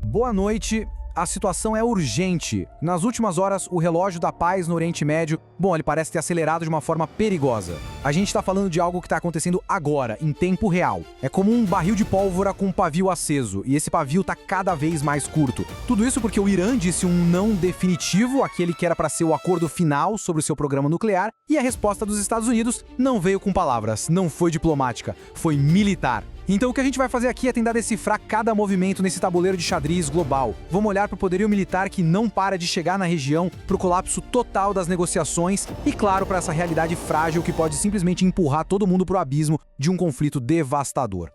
Boa noite. A situação é urgente. Nas últimas horas, o relógio da paz no Oriente Médio, ele parece ter acelerado de uma forma perigosa. A gente tá falando de algo que tá acontecendo agora, em tempo real. É como um barril de pólvora com um pavio aceso, e esse pavio tá cada vez mais curto. Tudo isso porque o Irã disse um não definitivo, aquele que era para ser o acordo final sobre o seu programa nuclear, e a resposta dos Estados Unidos não veio com palavras, não foi diplomática, foi militar. Então o que a gente vai fazer aqui é tentar decifrar cada movimento nesse tabuleiro de xadrez global. Vamos olhar para o poderio militar que não para de chegar na região, para o colapso total das negociações e, claro, para essa realidade frágil que pode simplesmente empurrar todo mundo para o abismo de um conflito devastador.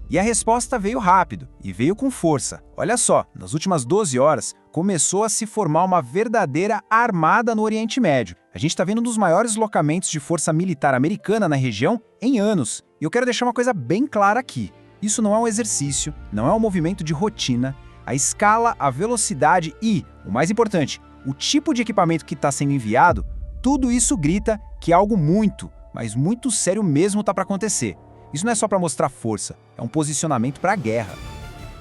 E a resposta veio rápido, e veio com força. Olha só, nas últimas 12 horas, começou a se formar uma verdadeira armada no Oriente Médio. A gente está vendo um dos maiores deslocamentos de força militar americana na região em anos. E eu quero deixar uma coisa bem clara aqui. Isso não é um exercício, não é um movimento de rotina. A escala, a velocidade e, o mais importante, o tipo de equipamento que está sendo enviado, tudo isso grita que algo muito, mas muito sério mesmo está para acontecer. Isso não é só para mostrar força, é um posicionamento para a guerra.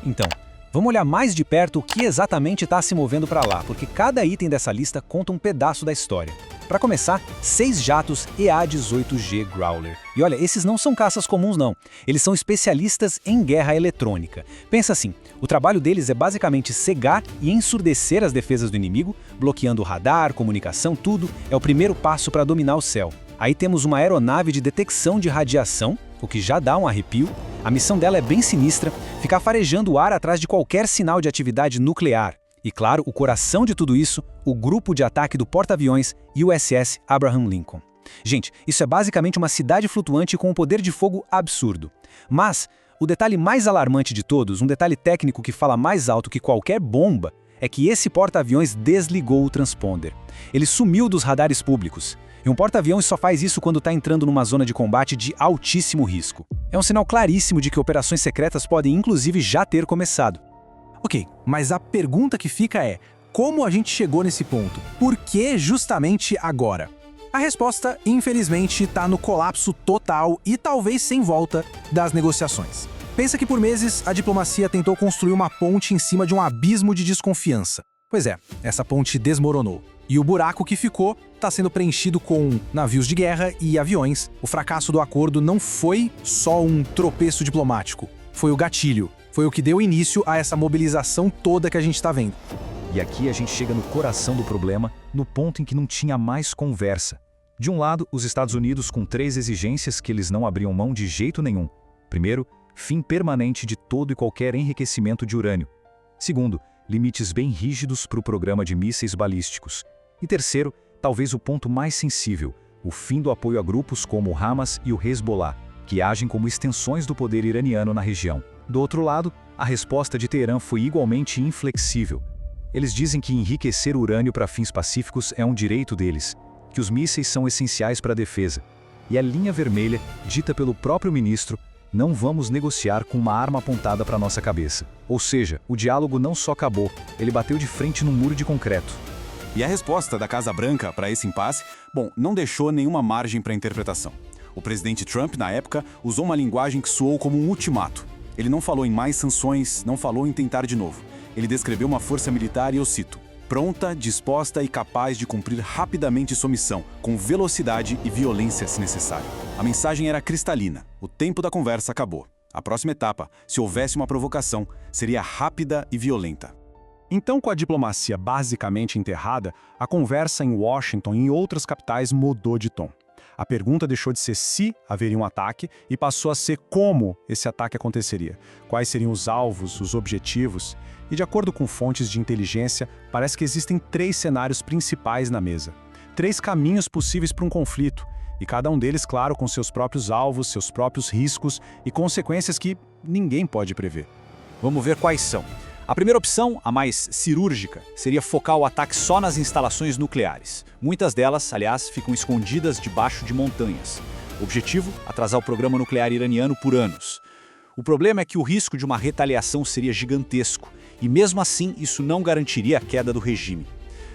Então, vamos olhar mais de perto o que exatamente está se movendo para lá, porque cada item dessa lista conta um pedaço da história. Para começar, 6 jatos EA-18G Growler. E olha, esses não são caças comuns não, eles são especialistas em guerra eletrônica. Pensa assim, o trabalho deles é basicamente cegar e ensurdecer as defesas do inimigo, bloqueando radar, comunicação, tudo, é o primeiro passo para dominar o céu. Aí temos uma aeronave de detecção de radiação, o que já dá um arrepio. A missão dela é bem sinistra, ficar farejando o ar atrás de qualquer sinal de atividade nuclear. E claro, o coração de tudo isso, o grupo de ataque do porta-aviões USS Abraham Lincoln. Gente, isso é basicamente uma cidade flutuante com um poder de fogo absurdo. Mas o detalhe mais alarmante de todos, um detalhe técnico que fala mais alto que qualquer bomba, é que esse porta-aviões desligou o transponder. Ele sumiu dos radares públicos. E um porta-aviões só faz isso quando está entrando numa zona de combate de altíssimo risco. É um sinal claríssimo de que operações secretas podem inclusive já ter começado. Ok, mas a pergunta que fica é, como a gente chegou nesse ponto? Por que justamente agora? A resposta, infelizmente, está no colapso total e talvez sem volta das negociações. Pensa que por meses a diplomacia tentou construir uma ponte em cima de um abismo de desconfiança. Pois é, essa ponte desmoronou. E o buraco que ficou está sendo preenchido com navios de guerra e aviões. O fracasso do acordo não foi só um tropeço diplomático, foi o gatilho. Foi o que deu início a essa mobilização toda que a gente está vendo. E aqui a gente chega no coração do problema, no ponto em que não tinha mais conversa. De um lado, os Estados Unidos com 3 exigências que eles não abriam mão de jeito nenhum. Primeiro, fim permanente de todo e qualquer enriquecimento de urânio. Segundo, limites bem rígidos para o programa de mísseis balísticos. E terceiro, talvez o ponto mais sensível, o fim do apoio a grupos como o Hamas e o Hezbollah, que agem como extensões do poder iraniano na região. Do outro lado, a resposta de Teherã foi igualmente inflexível. Eles dizem que enriquecer urânio para fins pacíficos é um direito deles, que os mísseis são essenciais para a defesa. E a linha vermelha, dita pelo próprio ministro, não vamos negociar com uma arma apontada para nossa cabeça. Ou seja, o diálogo não só acabou, ele bateu de frente num muro de concreto. E a resposta da Casa Branca para esse impasse, não deixou nenhuma margem para interpretação. O presidente Trump, na época, usou uma linguagem que soou como um ultimato. Ele não falou em mais sanções, não falou em tentar de novo. Ele descreveu uma força militar, e eu cito, pronta, disposta e capaz de cumprir rapidamente sua missão, com velocidade e violência se necessário. A mensagem era cristalina. O tempo da conversa acabou. A próxima etapa, se houvesse uma provocação, seria rápida e violenta. Então, com a diplomacia basicamente enterrada, a conversa em Washington e em outras capitais mudou de tom. A pergunta deixou de ser se haveria um ataque e passou a ser como esse ataque aconteceria, quais seriam os alvos, os objetivos. E de acordo com fontes de inteligência, parece que existem 3 cenários principais na mesa. 3 caminhos possíveis para um conflito, e cada um deles, claro, com seus próprios alvos, seus próprios riscos e consequências que ninguém pode prever. Vamos ver quais são. A primeira opção, a mais cirúrgica, seria focar o ataque só nas instalações nucleares. Muitas delas, aliás, ficam escondidas debaixo de montanhas. O objetivo, atrasar o programa nuclear iraniano por anos. O problema é que o risco de uma retaliação seria gigantesco, e mesmo assim isso não garantiria a queda do regime.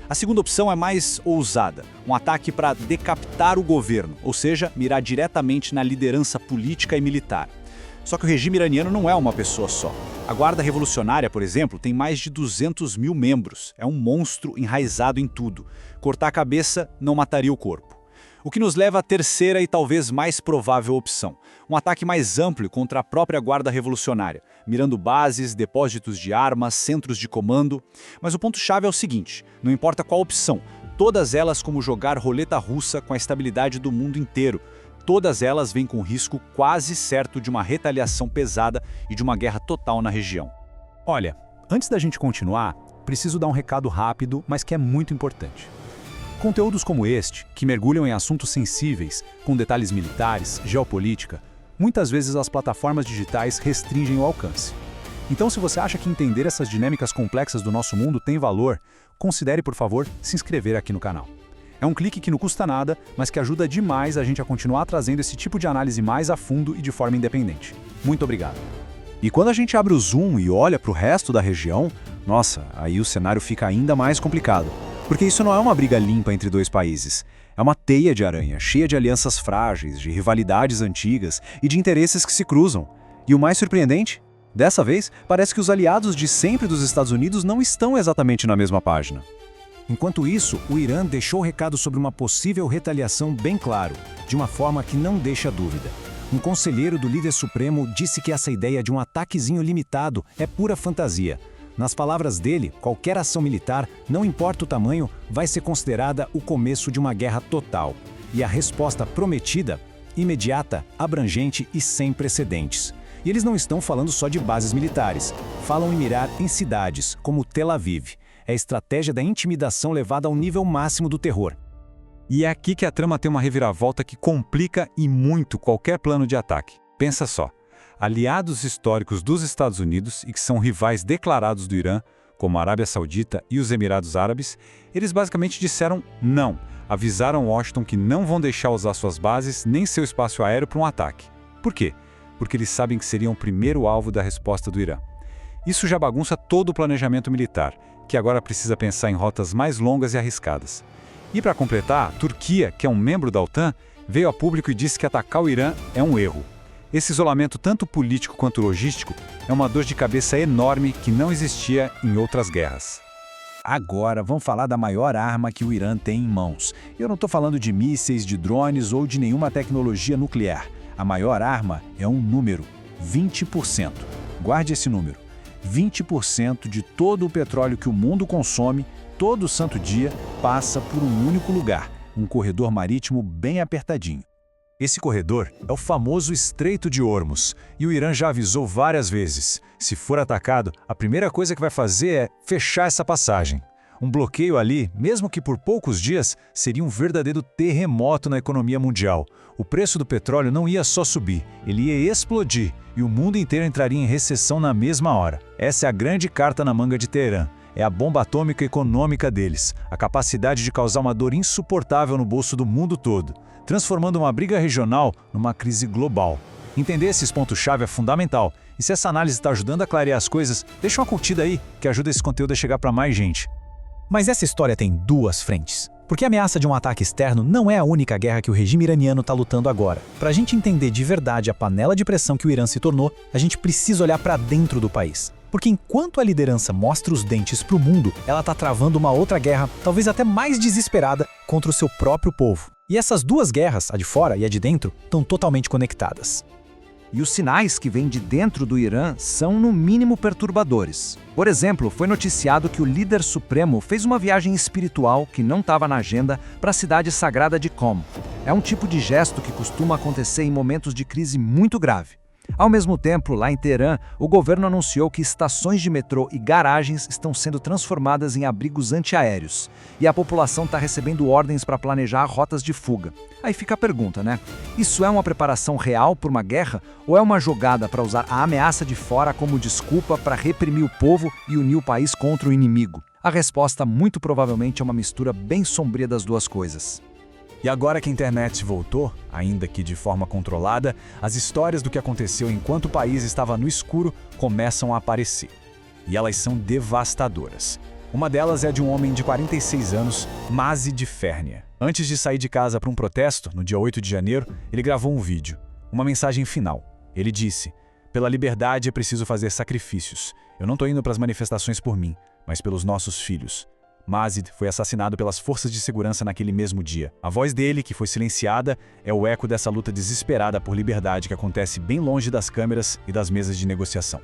A segunda opção é mais ousada, um ataque para decapitar o governo, ou seja, mirar diretamente na liderança política e militar. Só que o regime iraniano não é uma pessoa só. A Guarda Revolucionária, por exemplo, tem mais de 200 mil membros. É um monstro enraizado em tudo. Cortar a cabeça não mataria o corpo. O que nos leva à terceira e talvez mais provável opção. Um ataque mais amplo contra a própria Guarda Revolucionária, mirando bases, depósitos de armas, centros de comando. Mas o ponto-chave é o seguinte, não importa qual opção, todas elas como jogar roleta russa com a estabilidade do mundo inteiro. Todas elas vêm com risco quase certo de uma retaliação pesada e de uma guerra total na região. Olha, antes da gente continuar, preciso dar um recado rápido, mas que é muito importante. Conteúdos como este, que mergulham em assuntos sensíveis, com detalhes militares, geopolítica, muitas vezes as plataformas digitais restringem o alcance. Então, se você acha que entender essas dinâmicas complexas do nosso mundo tem valor, considere, por favor, se inscrever aqui no canal. É um clique que não custa nada, mas que ajuda demais a gente a continuar trazendo esse tipo de análise mais a fundo e de forma independente. Muito obrigado. E quando a gente abre o zoom e olha para o resto da região, nossa, aí o cenário fica ainda mais complicado. Porque isso não é uma briga limpa entre dois países. É uma teia de aranha, cheia de alianças frágeis, de rivalidades antigas e de interesses que se cruzam. E o mais surpreendente? Dessa vez, parece que os aliados de sempre dos Estados Unidos não estão exatamente na mesma página. Enquanto isso, o Irã deixou o recado sobre uma possível retaliação bem claro, de uma forma que não deixa dúvida. Um conselheiro do líder supremo disse que essa ideia de um ataquezinho limitado é pura fantasia. Nas palavras dele, qualquer ação militar, não importa o tamanho, vai ser considerada o começo de uma guerra total. E a resposta prometida, imediata, abrangente e sem precedentes. E eles não estão falando só de bases militares. Falam em mirar em cidades, como Tel Aviv. É a estratégia da intimidação levada ao nível máximo do terror. E é aqui que a trama tem uma reviravolta que complica e muito qualquer plano de ataque. Pensa só. Aliados históricos dos Estados Unidos e que são rivais declarados do Irã, como a Arábia Saudita e os Emirados Árabes, eles basicamente disseram não, avisaram Washington que não vão deixar usar suas bases nem seu espaço aéreo para um ataque. Por quê? Porque eles sabem que seriam o primeiro alvo da resposta do Irã. Isso já bagunça todo o planejamento militar, que agora precisa pensar em rotas mais longas e arriscadas. E para completar, a Turquia, que é um membro da OTAN, veio a público e disse que atacar o Irã é um erro. Esse isolamento, tanto político quanto logístico, é uma dor de cabeça enorme que não existia em outras guerras. Agora, vamos falar da maior arma que o Irã tem em mãos. Eu não estou falando de mísseis, de drones ou de nenhuma tecnologia nuclear. A maior arma é um número, 20%. Guarde esse número. 20% de todo o petróleo que o mundo consome, todo santo dia, passa por um único lugar, um corredor marítimo bem apertadinho. Esse corredor é o famoso Estreito de Hormuz, e o Irã já avisou várias vezes. Se for atacado, a primeira coisa que vai fazer é fechar essa passagem. Um bloqueio ali, mesmo que por poucos dias, seria um verdadeiro terremoto na economia mundial. O preço do petróleo não ia só subir, ele ia explodir, e o mundo inteiro entraria em recessão na mesma hora. Essa é a grande carta na manga de Teherã. É a bomba atômica econômica deles, a capacidade de causar uma dor insuportável no bolso do mundo todo, transformando uma briga regional numa crise global. Entender esses pontos-chave é fundamental, e se essa análise está ajudando a clarear as coisas, deixa uma curtida aí, que ajuda esse conteúdo a chegar para mais gente. Mas essa história tem duas frentes. Porque a ameaça de um ataque externo não é a única guerra que o regime iraniano está lutando agora. Para a gente entender de verdade a panela de pressão que o Irã se tornou, a gente precisa olhar para dentro do país. Porque enquanto a liderança mostra os dentes para o mundo, ela está travando uma outra guerra, talvez até mais desesperada, contra o seu próprio povo. E essas duas guerras, a de fora e a de dentro, estão totalmente conectadas. E os sinais que vêm de dentro do Irã são, no mínimo, perturbadores. Por exemplo, foi noticiado que o líder supremo fez uma viagem espiritual que não estava na agenda para a cidade sagrada de Qom. É um tipo de gesto que costuma acontecer em momentos de crise muito grave. Ao mesmo tempo, lá em Teherã, o governo anunciou que estações de metrô e garagens estão sendo transformadas em abrigos antiaéreos. E a população está recebendo ordens para planejar rotas de fuga. Aí fica a pergunta, né? Isso é uma preparação real por uma guerra ou é uma jogada para usar a ameaça de fora como desculpa para reprimir o povo e unir o país contra o inimigo? A resposta muito provavelmente é uma mistura bem sombria das duas coisas. E agora que a internet voltou, ainda que de forma controlada, as histórias do que aconteceu enquanto o país estava no escuro começam a aparecer. E elas são devastadoras. Uma delas é a de um homem de 46 anos, Mazi de Fernia. Antes de sair de casa para um protesto, no dia 8 de janeiro, ele gravou um vídeo, uma mensagem final. Ele disse: Pela liberdade é preciso fazer sacrifícios. Eu não estou indo para as manifestações por mim, mas pelos nossos filhos. Mazid foi assassinado pelas forças de segurança naquele mesmo dia. A voz dele, que foi silenciada, é o eco dessa luta desesperada por liberdade que acontece bem longe das câmeras e das mesas de negociação.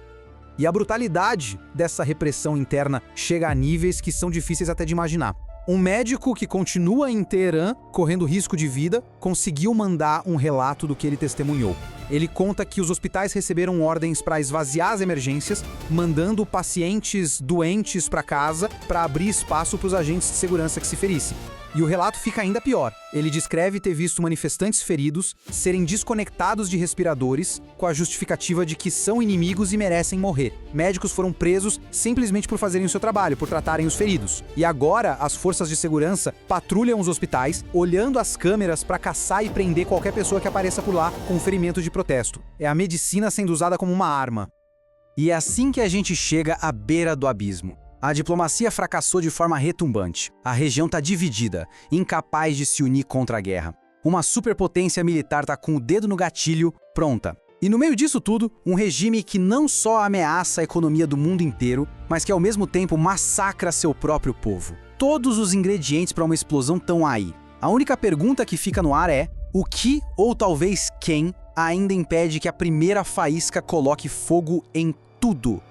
E a brutalidade dessa repressão interna chega a níveis que são difíceis até de imaginar. Um médico que continua em Teherã, correndo risco de vida, conseguiu mandar um relato do que ele testemunhou. Ele conta que os hospitais receberam ordens para esvaziar as emergências, mandando pacientes doentes para casa para abrir espaço para os agentes de segurança que se ferissem. E o relato fica ainda pior. Ele descreve ter visto manifestantes feridos serem desconectados de respiradores com a justificativa de que são inimigos e merecem morrer. Médicos foram presos simplesmente por fazerem o seu trabalho, por tratarem os feridos. E agora, as forças de segurança patrulham os hospitais, olhando as câmeras para caçar e prender qualquer pessoa que apareça por lá com ferimento de protesto. É a medicina sendo usada como uma arma. E é assim que a gente chega à beira do abismo. A diplomacia fracassou de forma retumbante. A região está dividida, incapaz de se unir contra a guerra. Uma superpotência militar está com o dedo no gatilho, pronta. E no meio disso tudo, um regime que não só ameaça a economia do mundo inteiro, mas que ao mesmo tempo massacra seu próprio povo. Todos os ingredientes para uma explosão estão aí. A única pergunta que fica no ar é: o que, ou talvez quem, ainda impede que a primeira faísca coloque fogo em tudo?